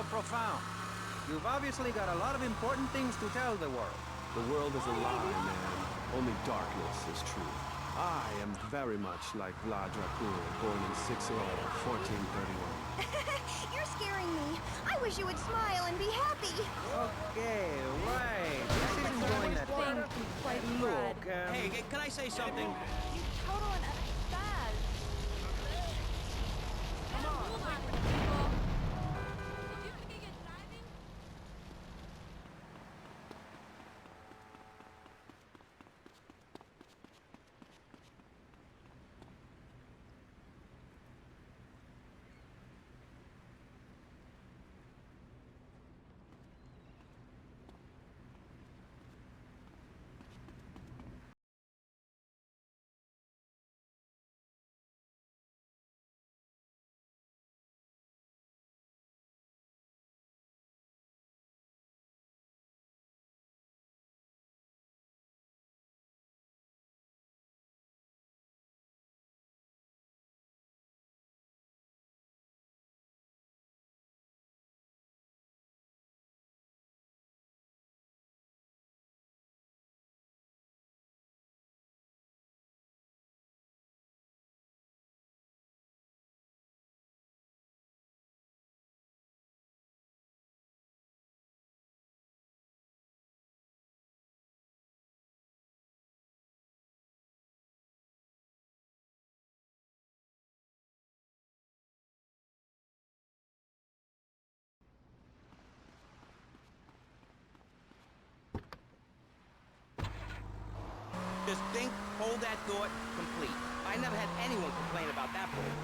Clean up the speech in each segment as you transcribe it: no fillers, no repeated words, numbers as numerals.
How profound. You've obviously got a lot of important things to tell the world. The world is a lie, man. Only darkness is true. I am very much like Vlad Dracul, born in 1431. You're scaring me. I wish you would smile and be happy. Okay, right. This isn't going that far. Look, Hey, can I say something? You total and utter spaz. Come on, people. Did you think it's driving? Just think, hold that thought, complete. I never had anyone complain about that bull.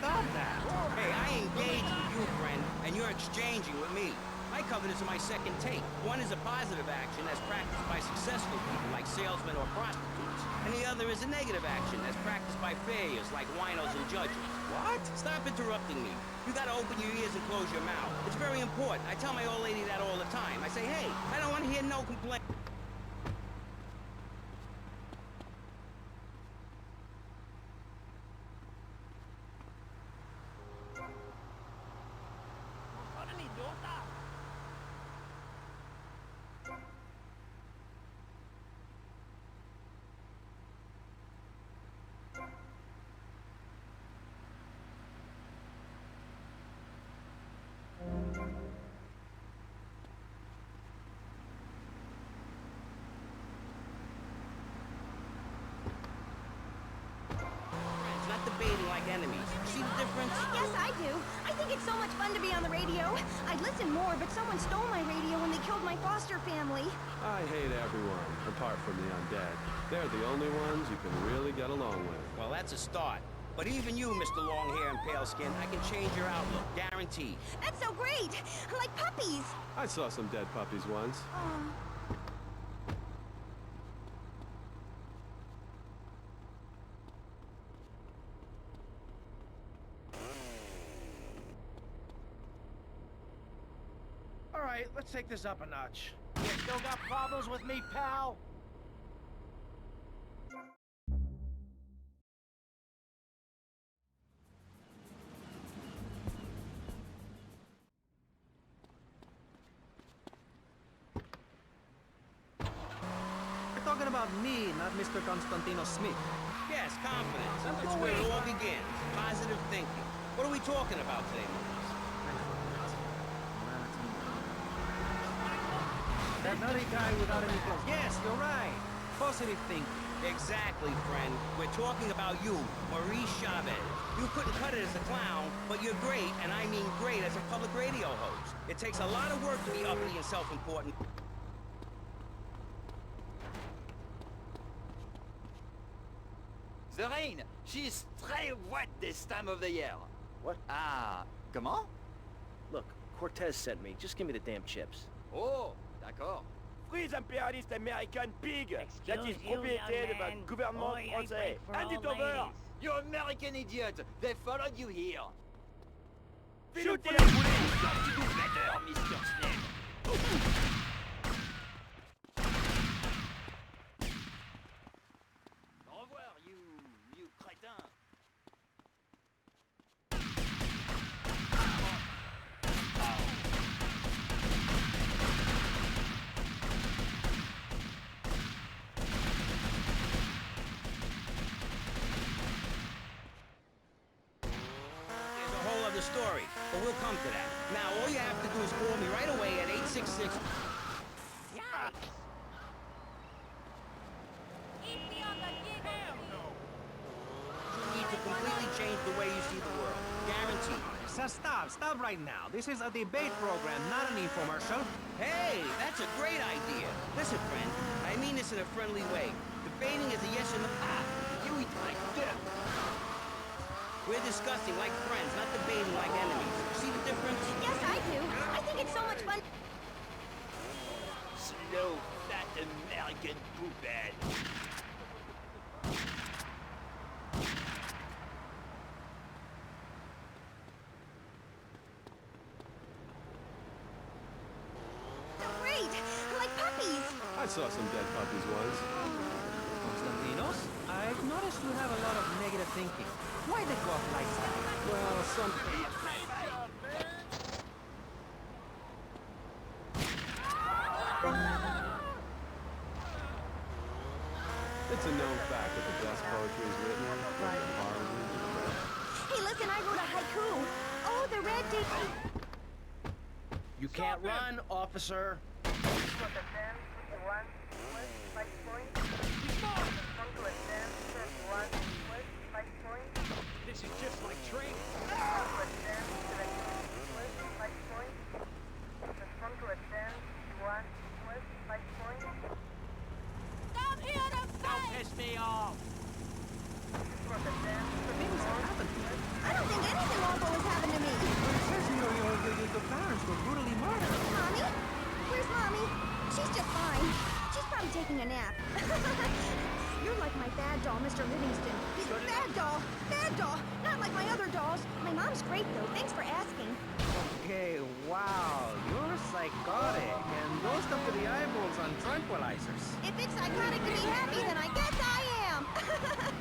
stop that. Hey, I engage with you, friend, and you're exchanging with me. My covenants are my second take. One is a positive action as practiced by successful people like salesmen or prostitutes. And the other is a negative action as practiced by failures like winos and judges. What? Stop interrupting me. You gotta open your ears and close your mouth. It's very important. I tell my old lady that all the time. I say, hey, I don't want to hear no complaint. Debating like enemies. See the difference? Yes, I do. I think it's so much fun to be on the radio. I'd listen more, but someone stole my radio when they killed my foster family. I hate everyone, apart from the undead. They're the only ones you can really get along with. Well, that's a start. But even you, Mr. Long Hair and Pale Skin, I can change your outlook. Guaranteed. That's so great. Like puppies. I saw some dead puppies once. All right, let's take this up a notch. You still got problems with me, pal? You're talking about me, not Mr. Constantino Smith. Yes, confidence. That's where it all begins. Positive thinking. What are we talking about today, Moses? That nutty guy without any clothes. Yes, you're right. Positive thinking. Exactly, friend. We're talking about you, Maurice Chavez. You couldn't cut it as a clown, but you're great, and I mean great, as a public radio host. It takes a lot of work to be uppity and self-important. The rain, she is très wet this time of the year. What? Ah, comment? Look, Cortez sent me. Just give me the damn chips. Oh, d'accord. Freeze impérialiste American pig! That is propriété de votre gouvernement français. Hand it over! You American idiot! They followed you here. Shoot the police! Got to do better, Mr. Snake. Au revoir, you crétin. another story, but we'll come to that. Now, all you have to do is call me right away at 866... Keep me on the gig. Hell no. You need to completely change the way you see the world. Guaranteed. So stop right now. This is a debate program, not an infomercial. Hey, that's a great idea. Listen, friend, I mean this in a friendly way. Debating is a yes or no. You eat like this. We're discussing like friends, not debating like enemies. You see the difference? Yes, I do. I think it's so much fun. Slow, fat American poubelle. Great! Like puppies! I saw some dead puppies once. Constantinos, I've noticed you have a lot of negative thinking. Why the golf lifestyle? Well, some... It's a known fact that the best poetry is written when the heart is depressed. Hey, listen, I wrote a haiku. Oh, the red dick. You can't run, officer. This is just like training. Come here to fight. Piss me off. Things have happened to you. I don't think anything awful has happened to me. It says your parents were brutally murdered. Mommy? Where's Mommy? She's just fine. She's probably taking a nap. You're like my bad doll, Mr. Livingston. Bad doll! Bad doll! Not like my other dolls. My mom's great, though. Thanks for asking. Okay, wow, you're psychotic and goes up to the eyeballs on tranquilizers. If it's psychotic to be happy, then I guess I am.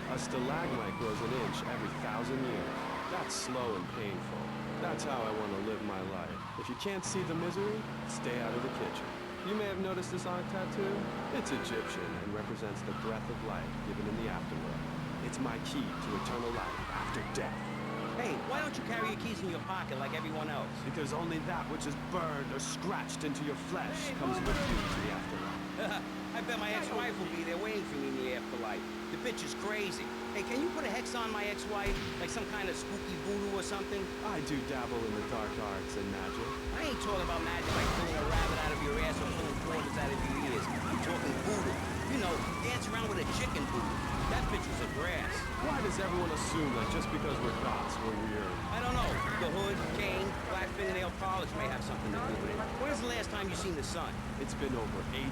A stalagmite grows an inch every 1,000 years. That's slow and painful. That's how I want to live my life. If you can't see the misery, stay out of the kitchen. You may have noticed this eye tattoo. It's Egyptian and represents the breath of life given in the afterworld. It's my key to eternal life after death. Hey, why don't you carry your keys in your pocket like everyone else? Because only that which is burned or scratched into your flesh comes with you to the afterlife. I bet my ex-wife will be there waiting for me in the afterlife. The bitch is crazy. Hey, can you put a hex on my ex-wife? Like some kind of spooky voodoo or something? I do dabble in the dark arts and magic. I ain't talking about magic like pulling a rabbit out of your ass or pulling quarters out of your ears. I'm talking voodoo. You know, dance around with a chicken voodoo. That bitch was a grass. Why does everyone assume that just because we're goths, we're weird? I don't know. The hood, cane, black fingernail polish may have something to do with it. When's the last time you seen the sun? It's been over 18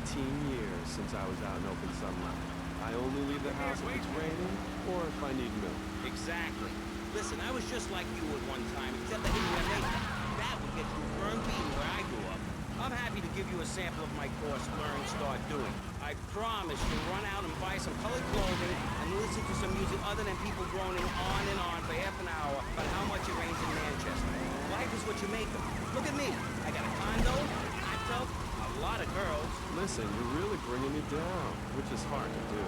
years since I was out in open sunlight. I only leave the house if it's raining or if I need milk. Exactly. Listen, I was just like you at one time, except I didn't have anything. That would get you burned beaten where I grew up. I'm happy to give you a sample of my course, Learn, Start Doing. I promise you'll run out and buy some colored clothing and listen to some music other than people groaning on and on for half an hour about how much it rains in Manchester. Life is what you make of. Look at me. I got a condo, a hot tub, a lot of girls. Listen, you're really bringing me down, which is hard to do.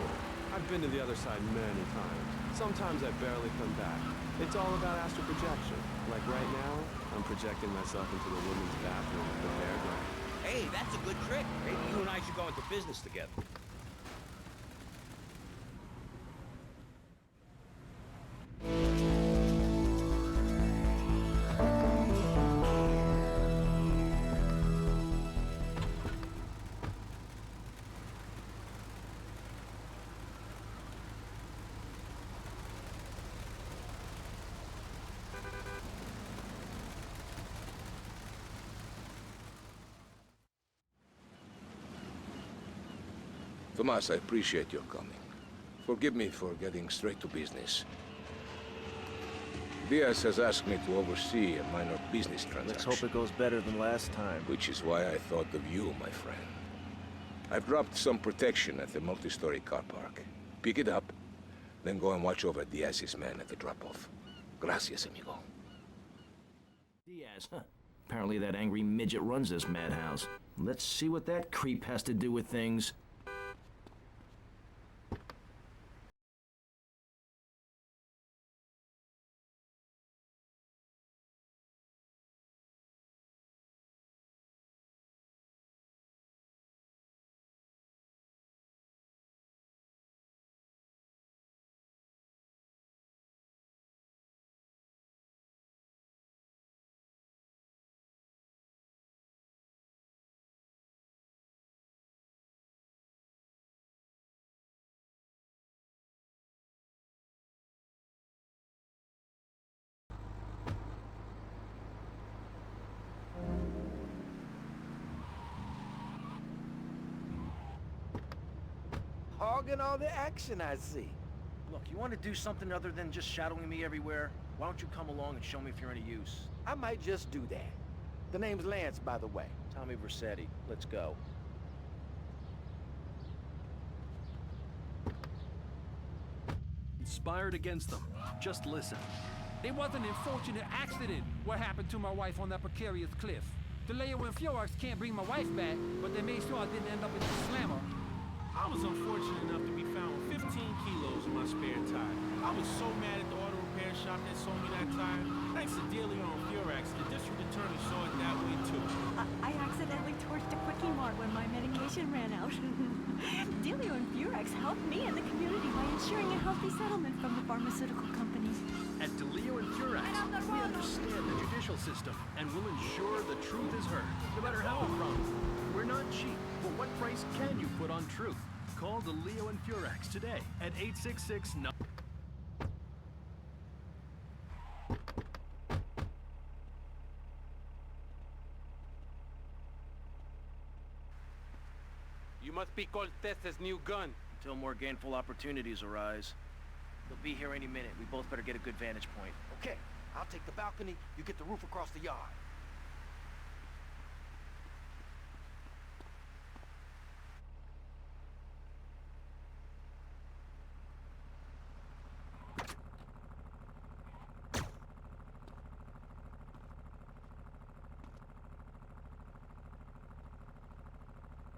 I've been to the other side many times. Sometimes I barely come back. It's all about astral projection. Like right now, I'm projecting myself into the women's bathroom at the fairground. Hey, that's a good trick. Maybe you and I should go into business together. Tomas, I appreciate your coming. Forgive me for getting straight to business. Diaz has asked me to oversee a minor business transaction. Let's hope it goes better than last time. Which is why I thought of you, my friend. I've dropped some protection at the multi-story car park. Pick it up, then go and watch over Diaz's men at the drop-off. Gracias, amigo. Diaz, huh? Apparently that angry midget runs this madhouse. Let's see what that creep has to do with things. hogging all the action, I see. Look, you want to do something other than just shadowing me everywhere? Why don't you come along and show me if you're any use? I might just do that. The name's Lance, by the way. Tommy Vercetti. Let's go. Conspired against them. Just listen. It was an unfortunate accident what happened to my wife on that precarious cliff. The Leo and Fiorax can't bring my wife back, but they made sure I didn't end up in the slammer. I was unfortunate enough to be found with 15 kilos in my spare tire. I was so mad at the auto repair shop that sold me that tire. Thanks to Diaz and Fiorax, the district attorney saw it that way too. I accidentally torched a Quickie Mart when my medication ran out. Delio and Fiorax helped me and the community by ensuring a healthy settlement from the pharmaceutical companies. At DeLeo and Furax, we understand the judicial system and will ensure the truth is heard, no matter how improbable. We're not cheap, but what price can you put on truth? Call DeLeo and Furax today at 866 9. You must be Cortez's new gun. Until more gainful opportunities arise. They'll be here any minute. We both better get a good vantage point. Okay, I'll take the balcony, you get the roof across the yard.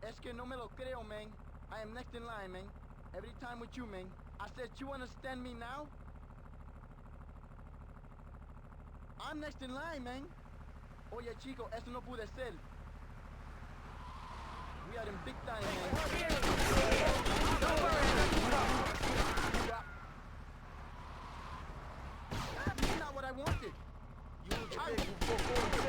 Es que no me lo creo, man. I am next in line, man. Every time with you, man. I said, you understand me now? I'm next in line, man. Oye, chico, eso no puede ser. We are in big time, man. That's not what I wanted. You will try to go forward.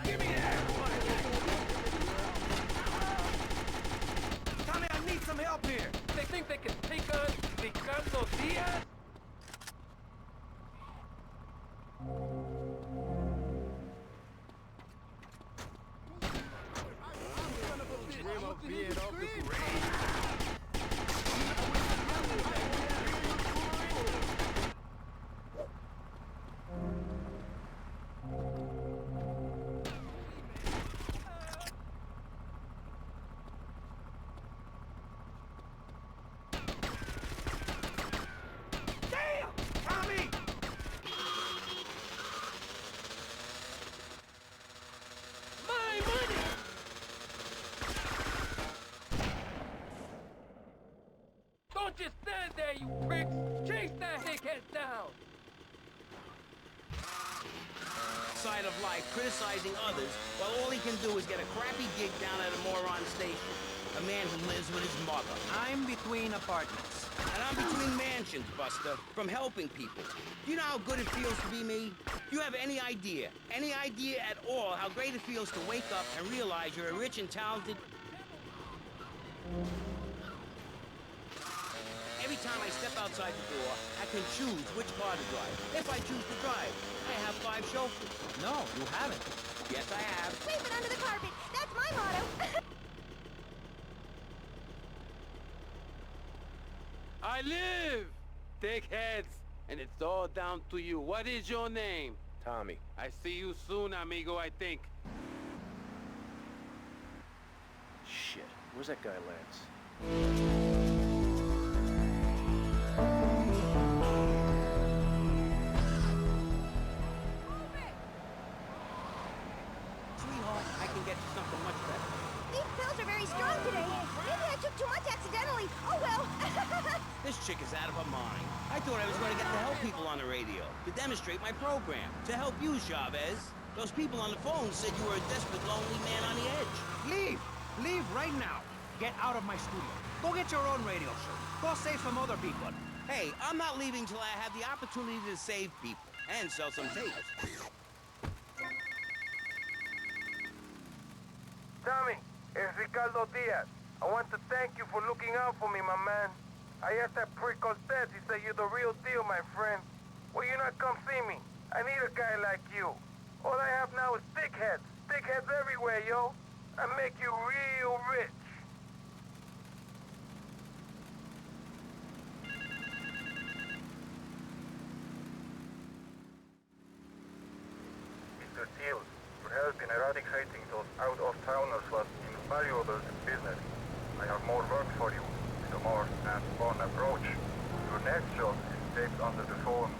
Give me that! Tommy, I need some help here! They think they can take us Ricardo Diaz? Dream of being off the parade. Don't just stand there, you pricks! Chase that hickhead down! Side of life criticizing others while all he can do is get a crappy gig down at a moron station. A man who lives with his mother. I'm between apartments. And I'm between mansions, Buster, from helping people. Do you know how good it feels to be me? Do you have any idea at all how great it feels to wake up and realize you're a rich and talented... Every time I step outside the door, I can choose which car to drive. If I choose to drive, I have 5 chauffeurs. No, you haven't. Yes, I have. Sweep it under the carpet. That's my motto. I live! Dickheads! And it's all down to you. What is your name? Tommy. I see you soon, amigo, I think. Shit. Where's that guy, Lance? Sweetheart, I can get you something much better. These pills are very strong today. Maybe I took too much accidentally. Oh well. This chick is out of her mind. I thought I was going to get to help people on the radio, to demonstrate my program, to help you, Chavez. Those people on the phone said you were a desperate, lonely man on the edge. Leave! Leave right now! Get out of my studio. Go get your own radio show. Go save some other people. Hey, I'm not leaving till I have the opportunity to save people and sell some tapes. Tommy, it's Ricardo Diaz. I want to thank you for looking out for me, my man. I asked that prick Cortez, he said you're the real deal, my friend. Will you not come see me? I need a guy like you. All I have now is dickheads. Dickheads everywhere, yo. I make you real rich. Mr. Diaz, your help in eradicating those out-of-towners was invaluable in business. I have more work for you, with a more hands-on approach. Your next job is taped under the phone.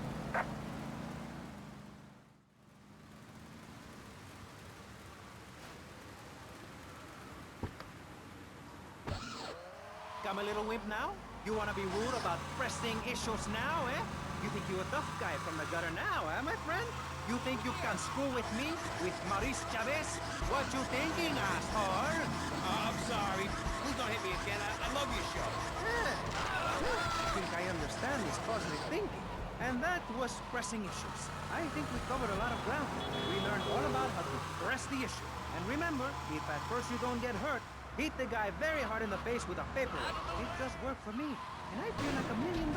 Come a little wimp now? You wanna be rude about pressing issues now, eh? You think you're a tough guy from the gutter now, eh, my friend? You think you can screw with me? With Maurice Chavez? What you thinking, asshole? I'm sorry. Please don't hit me again. I love your show. I think I understand this positive thinking. And that was pressing issues. I think we covered a lot of ground. We learned all about how to press the issue. And remember, if at first you don't get hurt, hit the guy very hard in the face with a paperweight. It just worked for me. And I feel like $1 million.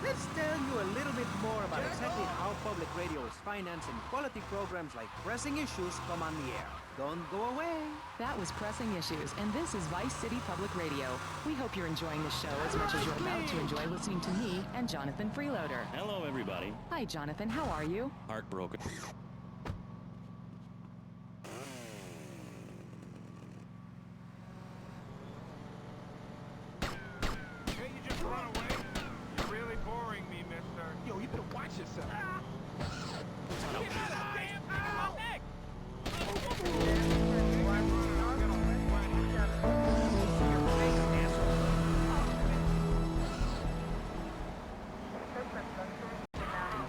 Let's tell you a little bit more about exactly how public radio is financing quality programs like Pressing Issues come on the air. Don't go away. That was Pressing Issues, and this is Vice City Public Radio. We hope you're enjoying the show as much as you're about to enjoy listening to me and Jonathan Freeloader. Hello, everybody. Hi, Jonathan. How are you? Heartbroken. Hey, you just run away? You're really boring me, mister. Yo, you better watch yourself. Get out of the damn thing in my neck!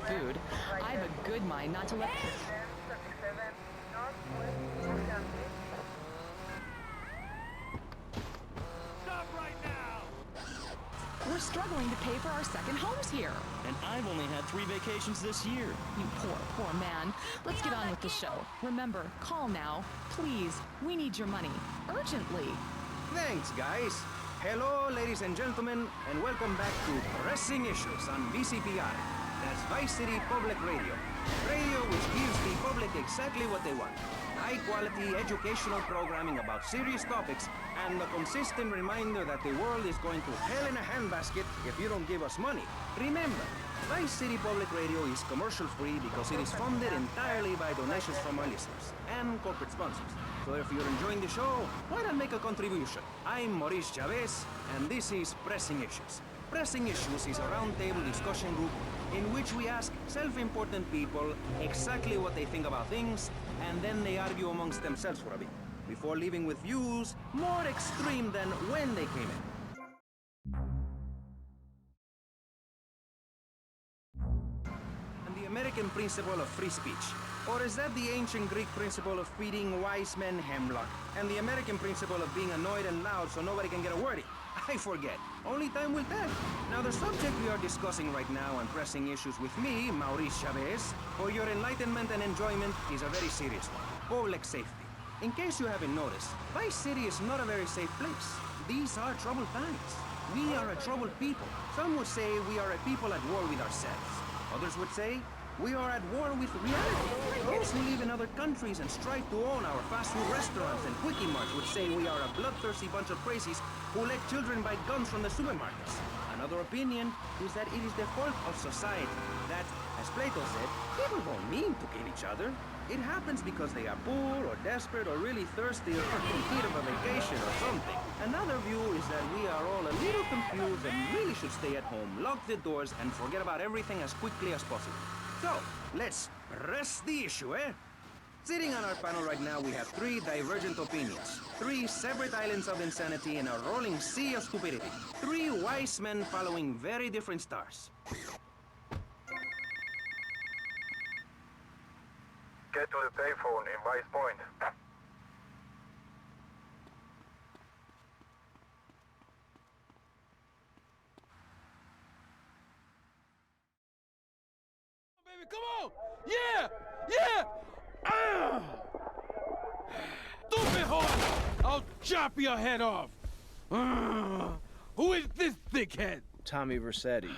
Food. I have a good mind not to let... Stop right now! We're struggling to pay for our second homes here. And I've only had 3 vacations this year. You poor man. Let's get on with the show. Remember, call now. Please, we need your money. Urgently. Thanks, guys. Hello, ladies and gentlemen, and welcome back to Pressing Issues on VCPI. That's Vice City Public Radio. Radio which gives the public exactly what they want. High-quality educational programming about serious topics and the consistent reminder that the world is going to hell in a handbasket if you don't give us money. Remember, Vice City Public Radio is commercial-free because it is funded entirely by donations from our listeners and corporate sponsors. So if you're enjoying the show, why not make a contribution? I'm Maurice Chavez, and this is Pressing Issues. Pressing Issues is a roundtable discussion group in which we ask self-important people exactly what they think about things, and then they argue amongst themselves for a bit, before leaving with views more extreme than when they came in. And the American principle of free speech. Or is that the ancient Greek principle of feeding wise men hemlock? And the American principle of being annoyed and loud so nobody can get a word in? I forget. Only time will tell. Now, the subject we are discussing right now on Pressing Issues with me, Maurice Chavez, for your enlightenment and enjoyment is a very serious one. Public safety. In case you haven't noticed, Vice City is not a very safe place. These are troubled times. We are a troubled people. Some would say we are a people at war with ourselves. Others would say we are at war with reality. Those who live in other countries and strive to own our fast food restaurants and quickie marts would say we are a bloodthirsty bunch of crazies who let children buy guns from the supermarkets. Another opinion is that it is the fault of society, that, as Plato said, people don't mean to kill each other. It happens because they are poor or desperate or really thirsty or in need of a vacation or something. Another view is that we are all a little confused and really should stay at home, lock the doors, and forget about everything as quickly as possible. So, let's press the issue, eh? Sitting on our panel right now, we have 3 divergent opinions. 3 separate islands of insanity in a rolling sea of stupidity. 3 wise men following very different stars. Get to the payphone in Vice Point. Baby, come on! Yeah! Yeah! Stupid horse! I'll chop your head off! Who is this thickhead? Tommy Vercetti.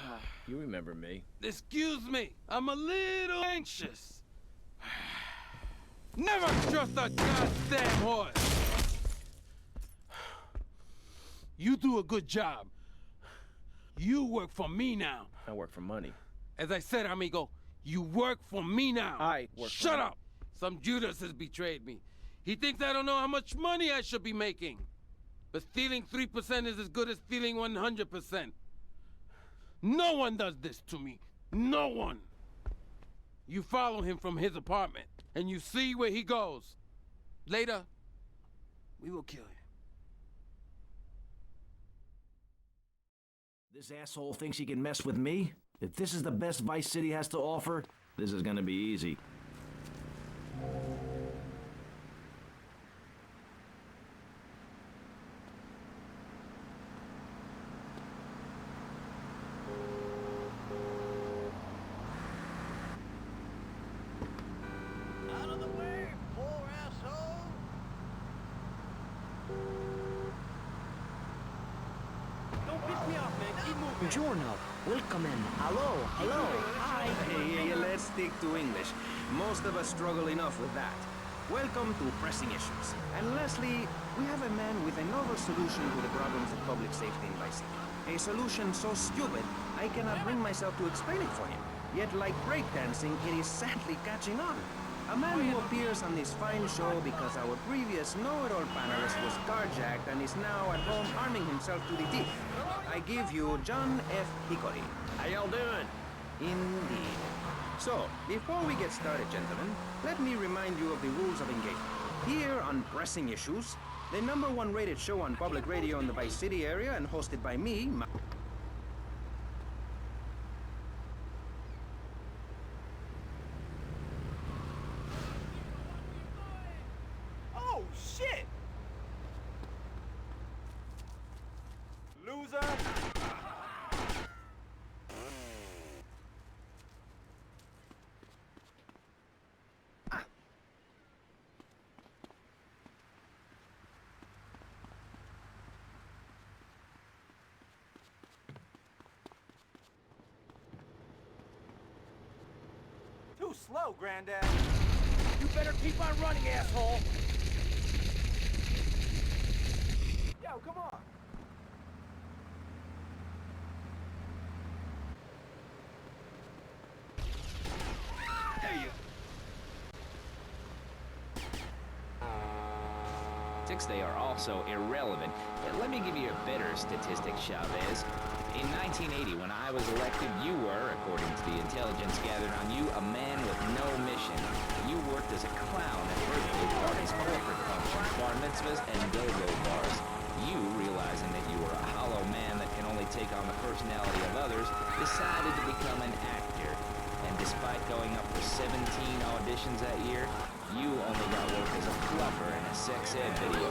You remember me. Excuse me, I'm a little anxious. Never trust a goddamn horse. You do a good job. You work for me now. I work for money. As I said, amigo, you work for me now. I work for Shut money. up! Some Judas has betrayed me. He thinks I don't know how much money I should be making. But stealing 3% is as good as stealing 100%. No one does this to me. No one. You follow him from his apartment, and you see where he goes. Later, we will kill him. This asshole thinks he can mess with me? If this is the best Vice City has to offer, this is gonna be easy. Out of the way, poor asshole! Don't piss me off, man. Keep moving. Buongiorno. Welcome in. Hello. Hello. Hi. Hey, let's stick to English. Most of us struggle enough with that. Welcome to Pressing Issues. And lastly, we have a man with a novel solution to the problems of public safety in Vice City. A solution so stupid, I cannot bring myself to explain it for him. Yet, like breakdancing, it is sadly catching on. A man who appears on this fine show because our previous know-it-all panelist was carjacked and is now at home arming himself to the teeth. I give you John F. Hickory. How y'all doing? Indeed. So, before we get started, gentlemen, let me remind you of the rules of engagement. Here on Pressing Issues, the #1 rated show on public radio in the Vice City area and hosted by me, Oh, shit! Loser! Too slow, Granddad. You better keep on running, asshole. Yo, come on. There you. They are also irrelevant. Let me give you a better statistic, Chavez. In 1980, when I was elected, you were, according to the intelligence gathered on you, a man with no mission. You worked as a clown at birthday parties, corporate functions, bar mitzvahs, and go-go bars. You, realizing that you were a hollow man that can only take on the personality of others, decided to become an actor. And despite going up for 17 auditions that year, you only got work as a fluffer in a sex ed video.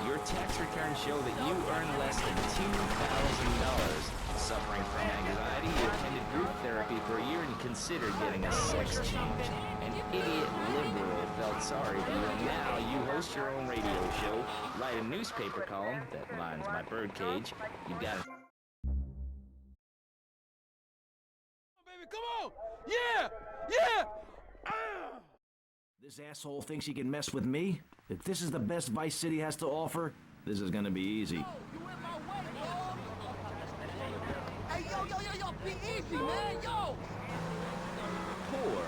Your tax returns show that you earned less than $2,000. Suffering from anxiety, you attended group therapy for a year and considered getting a sex change. An idiot liberal felt sorry for you, and now you host your own radio show, write a newspaper column that lines my birdcage. You've got a... Baby, come on! Yeah! Yeah! This asshole thinks he can mess with me? If this is the best Vice City has to offer, this is gonna be easy. Hey, yo, be easy, man, yo! Poor,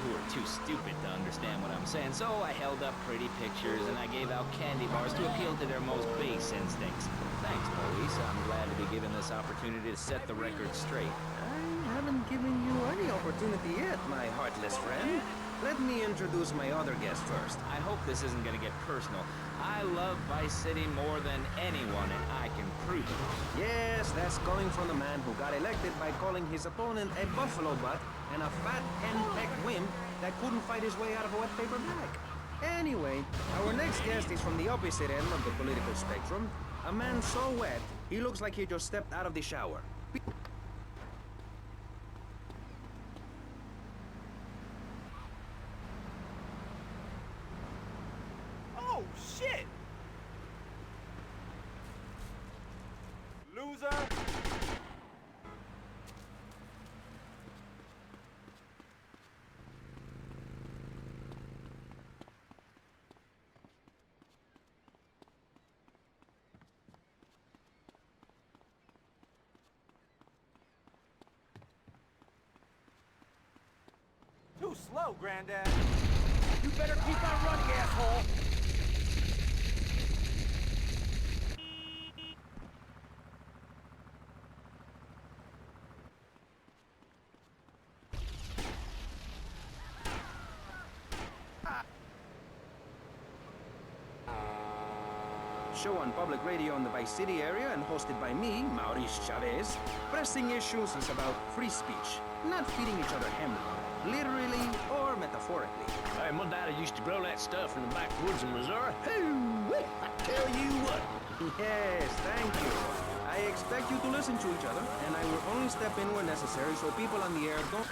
who are too stupid to understand what I'm saying, so I held up pretty pictures and I gave out candy bars to appeal to their most base instincts. Thanks, police. I'm glad to be given this opportunity to set the record straight. I haven't given you any opportunity yet, my heartless friend. Let me introduce my other guest first. I hope this isn't gonna get personal. I love Vice City more than anyone, and I can prove it. Yes, that's coming from the man who got elected by calling his opponent a buffalo butt and a fat hen-pecked wimp that couldn't fight his way out of a wet paper bag. Anyway, our next guest is from the opposite end of the political spectrum. A man so wet, he looks like he just stepped out of the shower. Oh, shit! Loser! Too slow, Granddad. You better keep on running, asshole. Show on public radio in the Vice City area and hosted by me, Maurice Chavez. Pressing issues is about free speech, not feeding each other hemlock, literally or metaphorically. Hey, my daddy used to grow that stuff in the backwoods in Missouri. Hoo-wee! I tell you what. Yes, thank you. I expect you to listen to each other, and I will only step in where necessary so people on the air don't...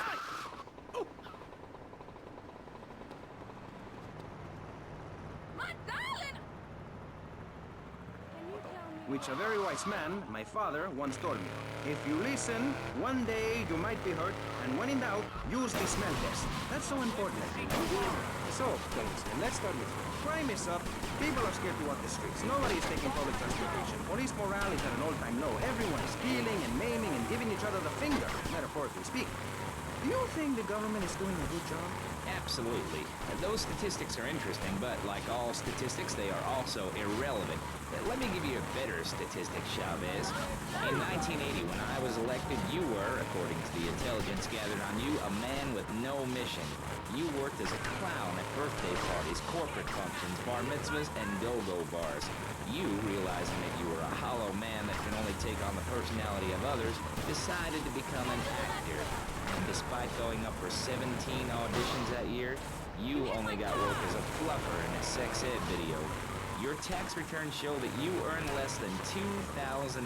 Which a very wise man, my father, once told me. If you listen, one day you might be hurt, and when in doubt, use the smell test. That's so important, you know? So, Kingston, let's start with you. Crime is up. People are scared to walk the streets. Nobody is taking public transportation. Police morale is at an all-time low. Everyone is stealing and maiming and giving each other the finger, metaphorically speaking. Do you think the government is doing a good job? Absolutely. Those statistics are interesting, but like all statistics, they are also irrelevant. Let me give you a better statistic, Chavez. In 1980, when I was elected, you were, according to the intelligence gathered on you, a man with no mission. You worked as a clown at birthday parties, corporate functions, bar mitzvahs, and go-go bars. You, realizing that you were a hollow man that can only take on the personality of others, decided to become an actor. And despite going up for 17 auditions that year, you only got work as a fluffer in a sex ed video. Your tax returns show that you earn less than $2,000.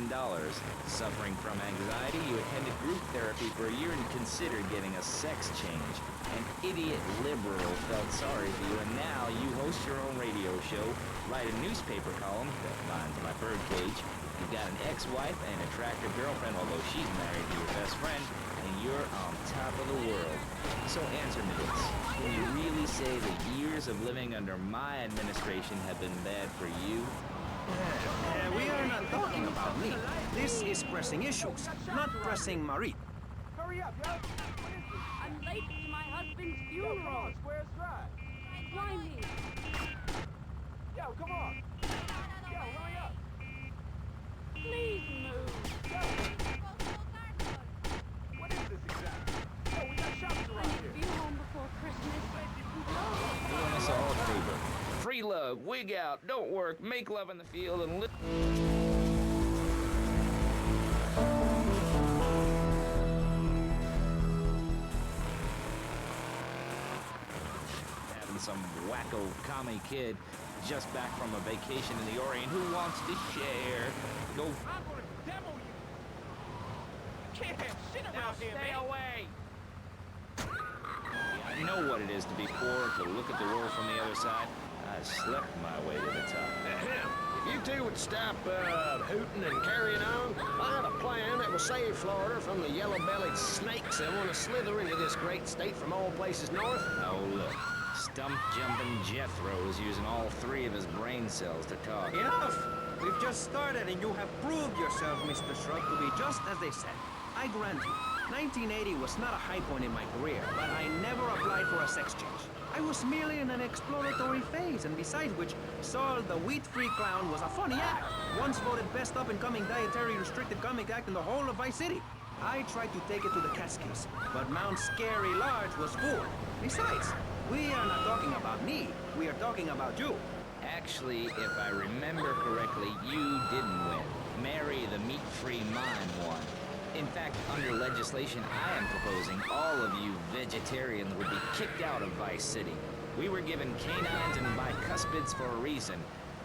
Suffering from anxiety, you attended group therapy for a year and considered getting a sex change. An idiot liberal felt sorry for you, and now you host your own radio show, write a newspaper column, that mine's my birdcage. You've got an ex-wife and attractive girlfriend, although she's married to your best friend, and you're on top of the world. So answer me this. Can you really say that years of living under my administration have been bad for you? We are not talking about me. This is pressing issues, not pressing Marie. Hurry up, yo. I'm late to my husband's funeral. Yo, come on, squares drive. Why me? Yo, come on. Yo, hurry up. Please move. Yo. What is this exactly? Yo, we got shops around here. Be home before Christmas. Doing us all a favor. Free love, wig out, don't work, make love in the field, and live. Having some wacko commie kid just back from a vacation in the Orient who wants to share. Go. I'm gonna demo you. You can't have shit around here, Stay man. away. I know what it is to be poor, to look at the world from the other side. I slept my way to the top. If you two would stop hooting and carrying on, I have a plan that will save Florida from the yellow-bellied snakes that want to slither into this great state from all places north. Oh, look. Stump-jumping Jethro is using all 3 of his brain cells to talk. Enough! We've just started and you have proved yourself, Mr. Shrug, to be just as they said. I grant you, 1980 was not a high point in my career, but I never applied for a sex change. I was merely in an exploratory phase, and besides which, Saul the wheat-free clown was a funny act. Once voted best up-and-coming dietary restricted comic act in the whole of Vice City. I tried to take it to the Catskills, but Mount Scary Lodge was full. Besides, we are not talking about me, we are talking about you. Actually, if I remember correctly, you didn't win. Mary the meat-free mime won. In fact, under legislation I am proposing, all of you vegetarians would be kicked out of Vice City. We were given canines and bicuspids for a reason,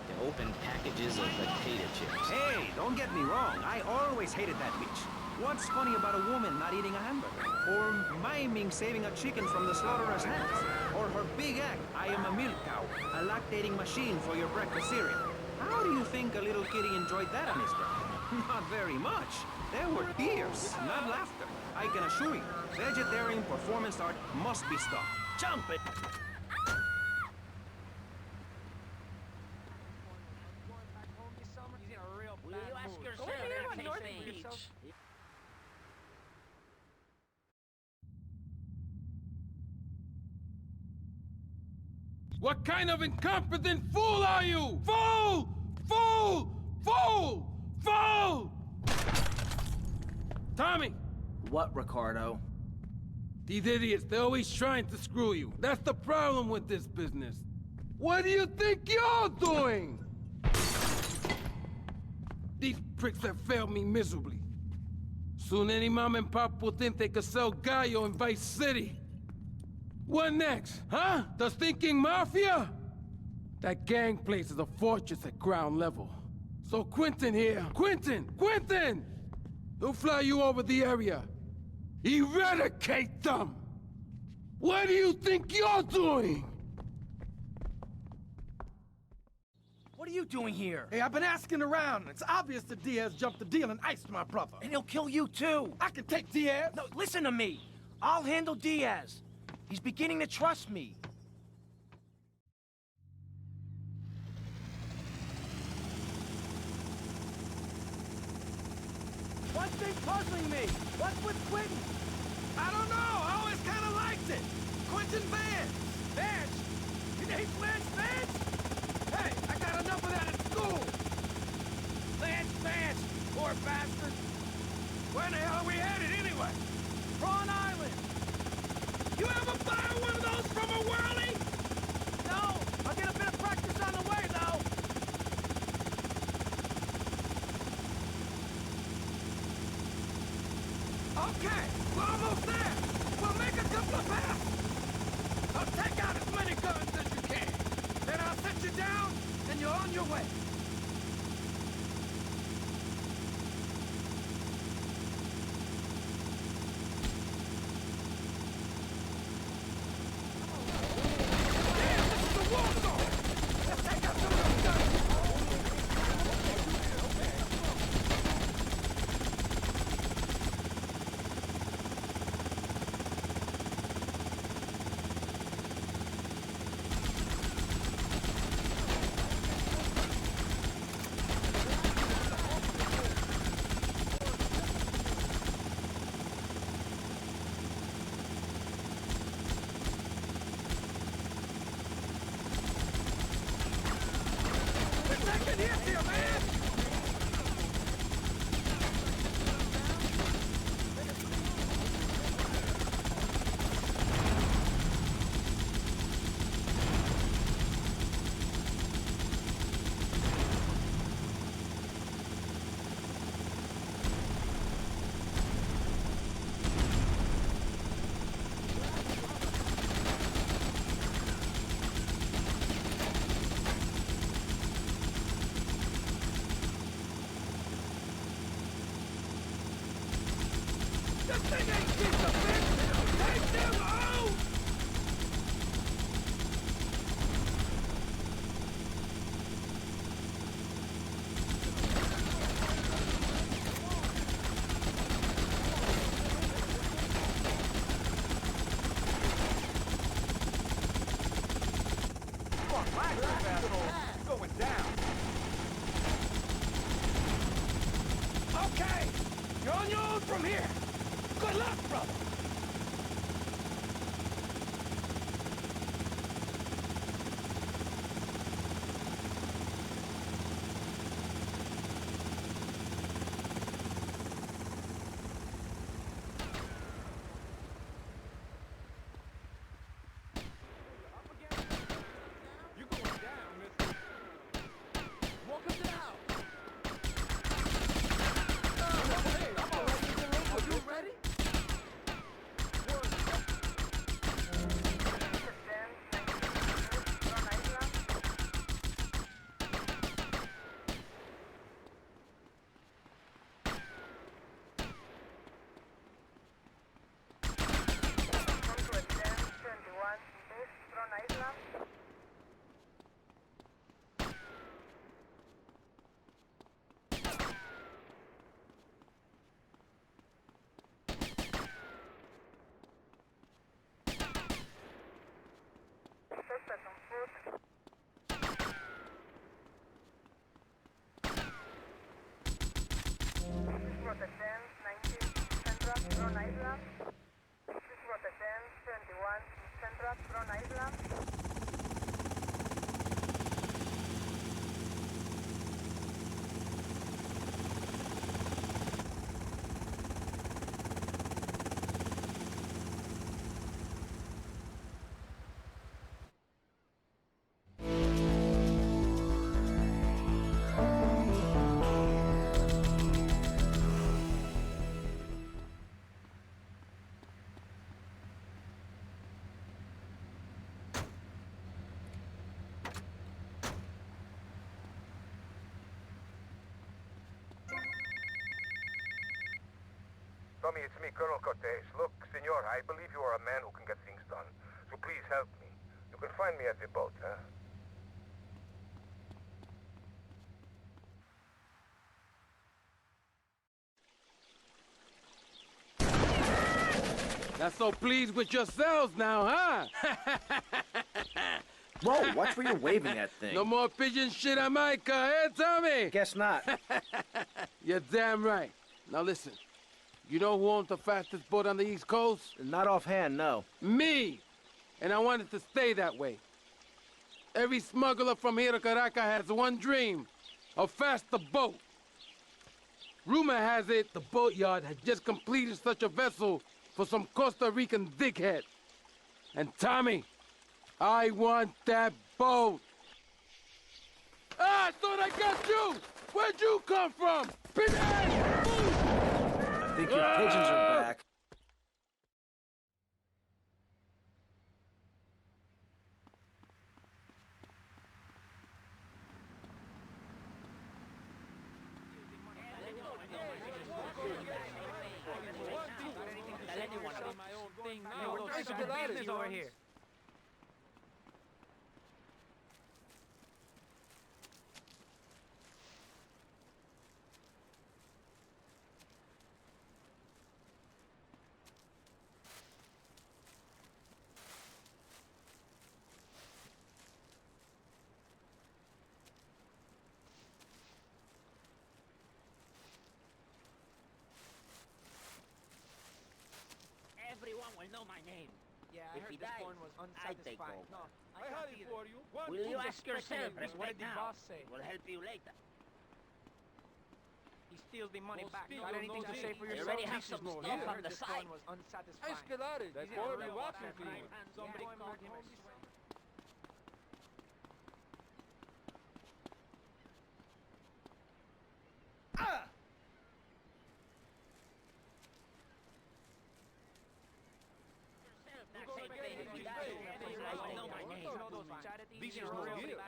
to open packages of potato chips. Hey, don't get me wrong, I always hated that bitch. What's funny about a woman not eating a hamburger? Or miming saving a chicken from the slaughterer's hands? Or her big act, I am a milk cow, a lactating machine for your breakfast cereal. How do you think a little kitty enjoyed that on his birthday? Not very much. There were tears, not laughter. I can assure you, vegetarian performance art must be stopped. Jump it! Will you ask yourself that? What kind of incompetent fool are you? Fool! Fool! Fool! Fool! Tommy! What, Ricardo? These idiots, they're always trying to screw you. That's the problem with this business. What do you think you're doing? These pricks have failed me miserably. Soon any mom and pop will think they could sell Gallo in Vice City. What next, huh? The stinking mafia? That gang place is a fortress at ground level. So Quentin here, Quentin! He'll fly you over the area. Eradicate them! What do you think you're doing? What are you doing here? Hey, I've been asking around. It's obvious that Diaz jumped the deal and iced my brother. And he'll kill you too. I can take Diaz. No, listen to me. I'll handle Diaz. He's beginning to trust me. One thing puzzling me. What's with Quentin? I don't know. I always kind of liked it. Quentin Vance. Vance? You name Lance Vance? Hey, I got enough of that at school. Lance Vance, poor bastard. Where the hell are we headed anyway? Prawn Island. You ever fire one of those from a whirly? No. I'll get a bit of practice on the way, though. Okay, we're almost there. We'll make a couple of passes. I'll take out as many guns as you can. Then I'll set you down, and you're on your way. Going down. Okay, you're on your own from here. Good luck, brother. Tommy, it's me, Colonel Cortez. Look, senor, I believe you are a man who can get things done. So please help me. You can find me at the boat, huh? Not so pleased with yourselves now, huh? Whoa, watch where you're waving that thing. No more pigeon shit on my car, eh, Tommy? Guess not. You're damn right. Now listen, you know who owns the fastest boat on the East Coast? Not offhand, no. Me! And I want it to stay that way. Every smuggler from here to Caracas has one dream, a faster boat. Rumor has it the boatyard has just completed such a vessel for some Costa Rican dickhead. And Tommy, I want that boat. Ah, I thought I got you! Where'd you come from? Pinhead! I think your pigeons are back. Over here. Everyone will know my name. Yeah, If he dies, I take over. No, I had it for you. Will you ask yourself right now? We'll help you later. He steals the money back. Got anything to say for yourself? You already have some stuff on the side. Was unsatisfying. That's what I'm watching for you. Somebody called him. This is no deal.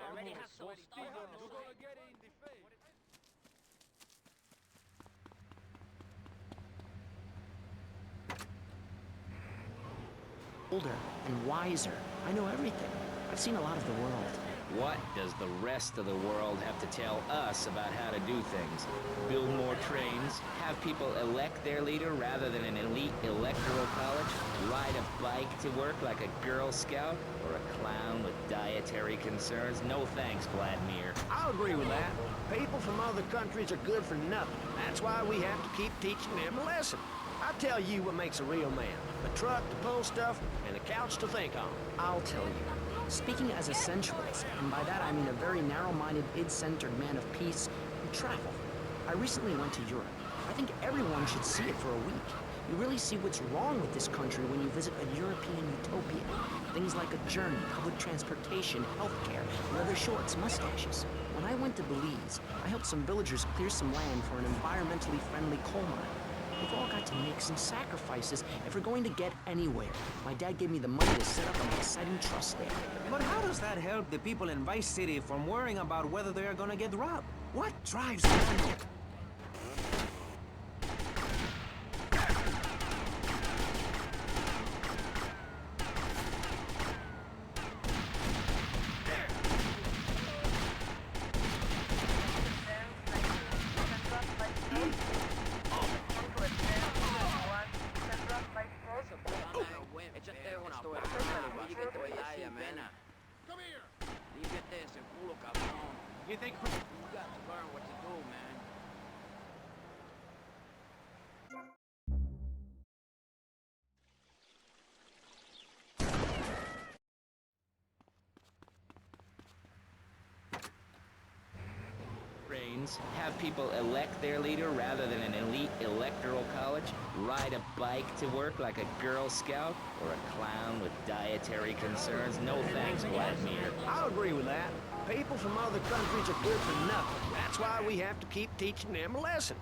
Older and wiser. I know everything. I've seen a lot of the world. What does the rest of the world have to tell us about how to do things? Build more trains? Have people elect their leader rather than an elite electoral college? Ride a bike to work like a Girl Scout? Or a clown with dietary concerns? No thanks, Vladimir. I'll agree with that. People from other countries are good for nothing. That's why we have to keep teaching them a lesson. I tell you what makes a real man. A truck to pull stuff and a couch to think on. I'll tell you. Speaking as a sensualist, and by that I mean a very narrow-minded, id-centered man of peace and travel. I recently went to Europe. I think everyone should see it for a week. You really see what's wrong with this country when you visit a European utopia. Things like a journey, public transportation, healthcare, leather shorts, mustaches. When I went to Belize, I helped some villagers clear some land for an environmentally friendly coal mine. We've all got to make some sacrifices if we're going to get anywhere. My dad gave me the money to set up an exciting trust there. But how does that help the people in Vice City from worrying about whether they're gonna get robbed? What drives them? You think you got to learn what to do, man. Trains? Have people elect their leader rather than an elite electoral college? Ride a bike to work like a Girl Scout? Or a clown with dietary concerns? No thanks, Vladimir. I'll agree with that. People from other countries are good for nothing. That's why we have to keep teaching them a lesson.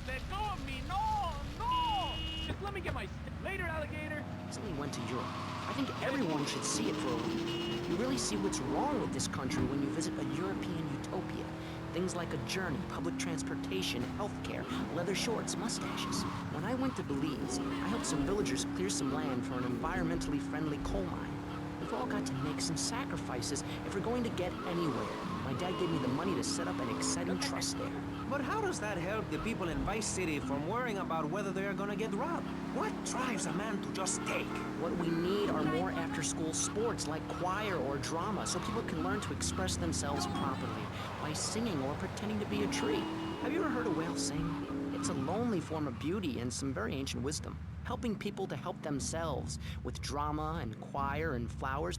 Let go of me! No! No! Just let me get my... Later, alligator! Recently went to Europe. I think everyone should see it for a week. You really really see what's wrong with this country when you visit a European utopia. Things like a journey, public transportation, healthcare, leather shorts, mustaches. When I went to Belize, I helped some villagers clear some land for an environmentally friendly coal mine. We've all got to make some sacrifices if we're going to get anywhere. My dad gave me the money to set up an exciting trust there. But how does that help the people in Vice City from worrying about whether they're gonna get robbed? What drives a man to just take? What we need are more after-school sports like choir or drama so people can learn to express themselves properly by singing or pretending to be a tree. Have you ever heard a whale sing? It's a lonely form of beauty and some very ancient wisdom, helping people to help themselves with drama and choir and flowers.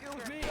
Excuse me.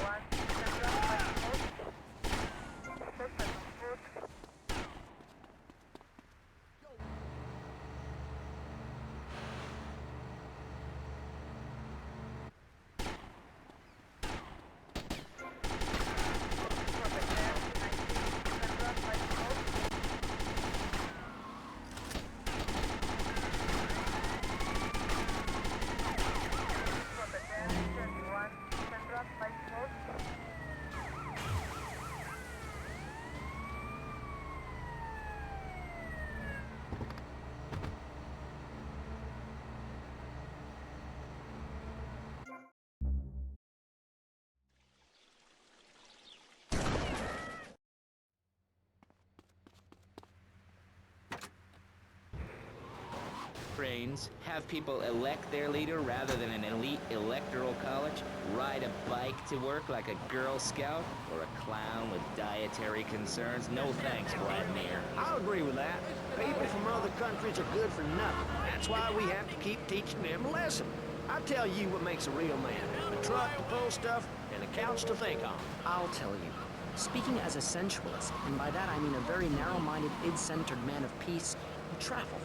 Have people elect their leader rather than an elite electoral college, ride a bike to work like a Girl Scout, or a clown with dietary concerns? No thanks, Vladimir. I'll agree with that. People from other countries are good for nothing. That's why we have to keep teaching them a lesson. I tell you what makes a real man. A truck to pull stuff and a couch to think on. I'll tell you. Speaking as a sensualist, and by that I mean a very narrow-minded, id-centered man of peace and travel.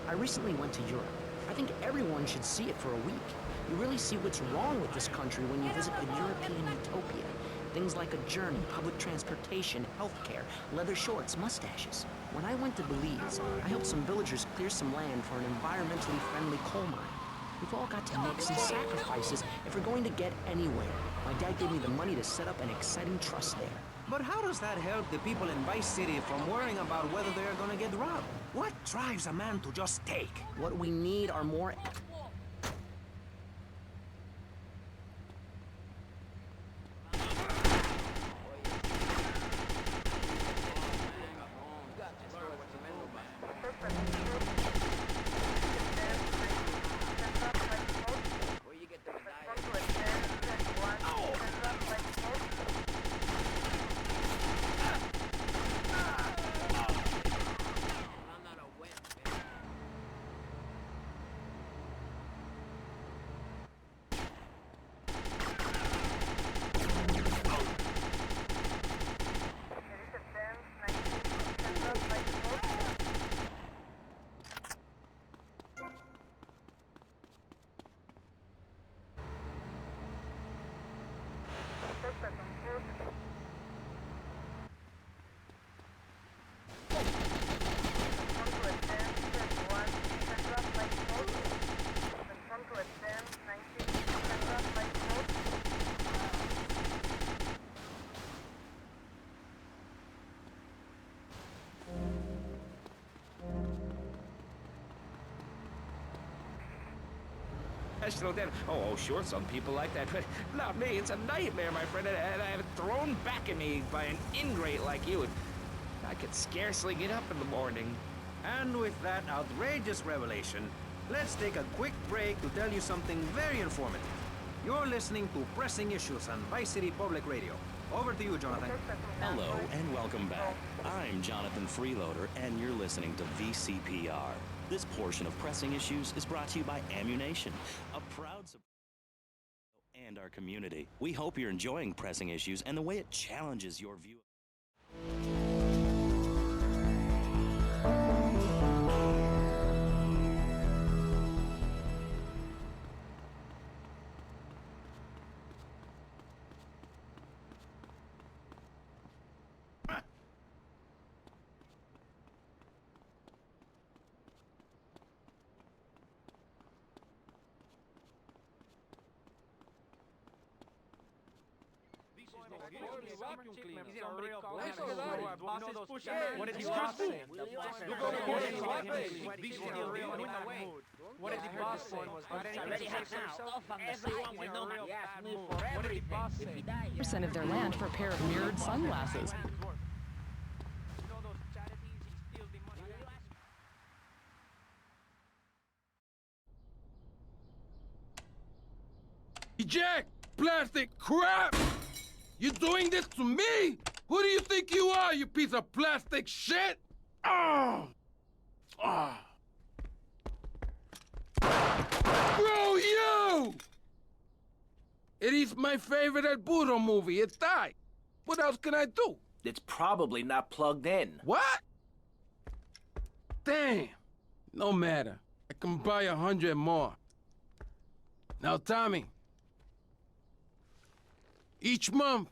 I recently went to Europe. I think everyone should see it for a week. You really see what's wrong with this country when you visit a European utopia. Things like a journey, public transportation, healthcare, leather shorts, mustaches. When I went to Belize, I helped some villagers clear some land for an environmentally friendly coal mine. We've all got to make some sacrifices if we're going to get anywhere. My dad gave me the money to set up an exciting trust there. But how does that help the people in Vice City from worrying about whether they're gonna get robbed? What drives a man to just take? What we need are more... professional dentist. Oh, sure, some people like that, but not me. It's a nightmare, my friend, and I have it thrown back at me by an ingrate like you. I could scarcely get up in the morning. And with that outrageous revelation, let's take a quick break to tell you something very informative. You're listening to Pressing Issues on Vice City Public Radio. Over to you, Jonathan. Hello and welcome back. I'm Jonathan Freeloader, and you're listening to VCPR. This portion of Pressing Issues is brought to you by Ammunition, a proud supporter and our community. We hope you're enjoying Pressing Issues and the way it challenges your view. Percent of their land for a pair of mirrored sunglasses. Eject! Plastic crap! You doing this to me? Who do you think you are, you piece of plastic shit? Oh! Oh! Bro, you! It is my favorite El Burro movie. It's died. What else can I do? It's probably not plugged in. What? Damn. No matter. I can buy 100 more. Now, Tommy. Each month,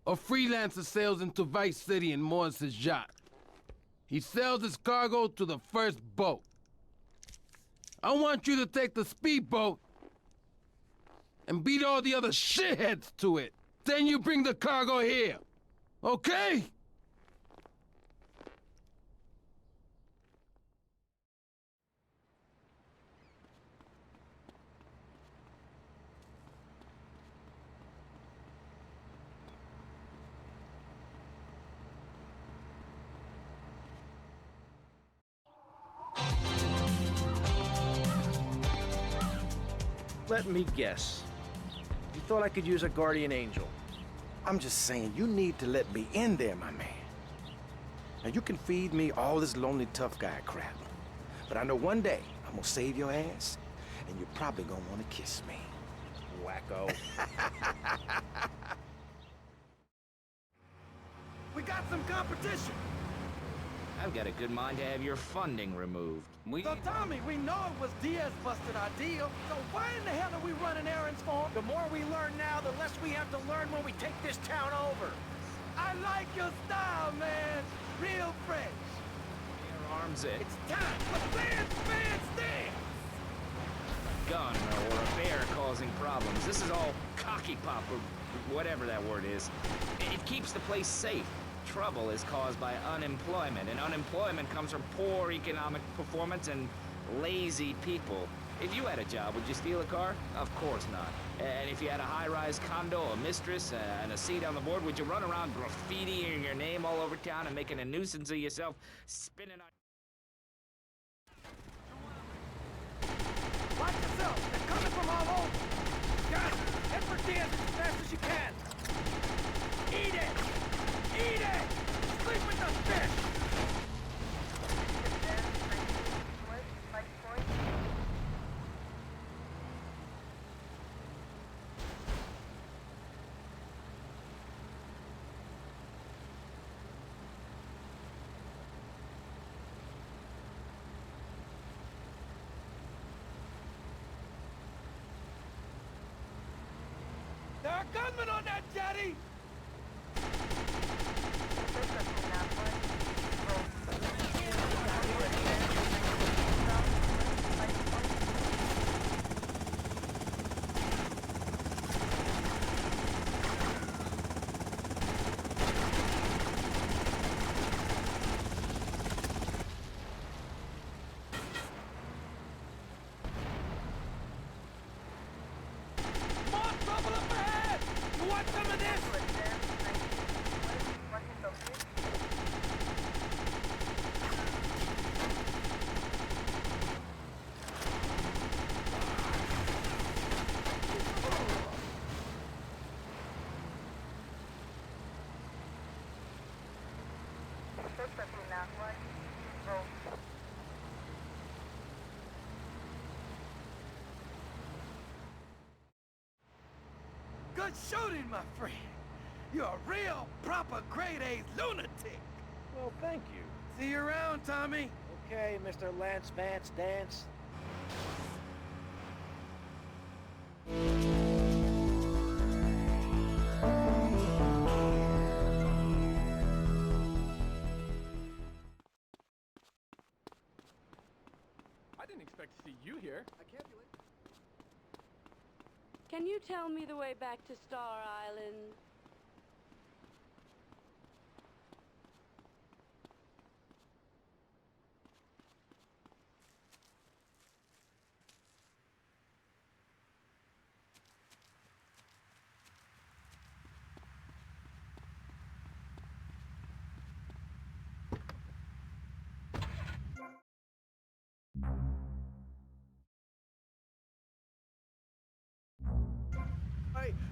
a freelancer sails into Vice City in Morris's yacht. He sells his cargo to the first boat. I want you to take the speedboat and beat all the other shitheads to it. Then you bring the cargo here. Okay? Let me guess. You thought I could use a guardian angel. I'm just saying, you need to let me in there, my man. Now, you can feed me all this lonely tough guy crap. But I know one day I'm gonna save your ass, and you're probably gonna want to kiss me. Wacko. We got some competition. I've got a good mind to have your funding removed. So Tommy, we know it was Diaz busted our deal, so why in the hell are we running errands for him? The more we learn now, the less we have to learn when we take this town over. I like your style, man. Real fresh. Your arms it. It's time for Dance Dance! A gun or a bear causing problems. This is all cocky pop or whatever that word is. It keeps the place safe. Trouble is caused by unemployment, and unemployment comes from poor economic performance and lazy people. If you had a job, would you steal a car? Of course not. And if you had a high-rise condo, a mistress, and a seat on the board, would you run around graffitiing your name all over town and making a nuisance of yourself, spinning on... Watch yourself! They're coming from all over! Guys, head for Diaz as fast as you can! Eat it! Eat it! Sleep with the fish! There are gunmen on that jetty! want some of this? Good shooting, my friend. You're a real, proper grade-A lunatic. Well, thank you. See you around, Tommy. Okay, Mr. Lance Vance Dance. I didn't expect to see you here. I can't be late. Can you tell me the way back to Star Island?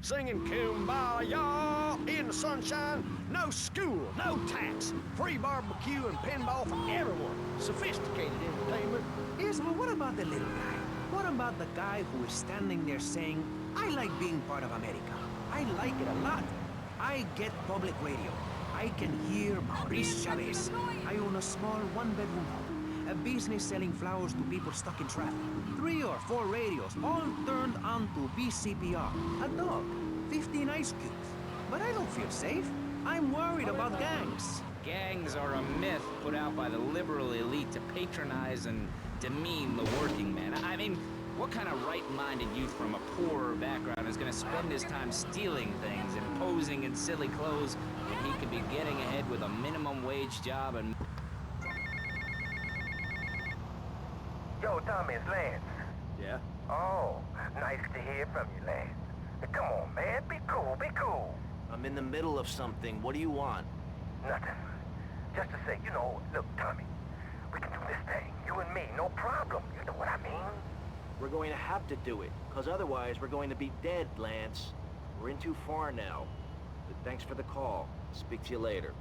Singing Kumbaya in the sunshine. No school, no tax. Free barbecue and pinball for everyone. Sophisticated entertainment. Yes, but what about the little guy? What about the guy who is standing there saying, I like being part of America. I like it a lot. I get public radio. I can hear Maurice Chavez. I own a small one-bedroom home. A business selling flowers to people stuck in traffic. 3 or 4 radios, all turned on to VCPR. A dog, 15 ice cubes. But I don't feel safe. I'm worried about gangs. Gangs are a myth put out by the liberal elite to patronize and demean the working man. I mean, what kind of right-minded youth from a poorer background is going to spend his time stealing things and posing in silly clothes when he could be getting ahead with a minimum wage job and... Yo, Tommy, it's Lance. Yeah? Oh, nice to hear from you, Lance. Come on, man, be cool, be cool. I'm in the middle of something. What do you want? Nothing. Just to say, look, Tommy, we can do this thing, you and me, no problem. You know what I mean? We're going to have to do it, because otherwise we're going to be dead, Lance. We're in too far now. But thanks for the call. Speak to you later.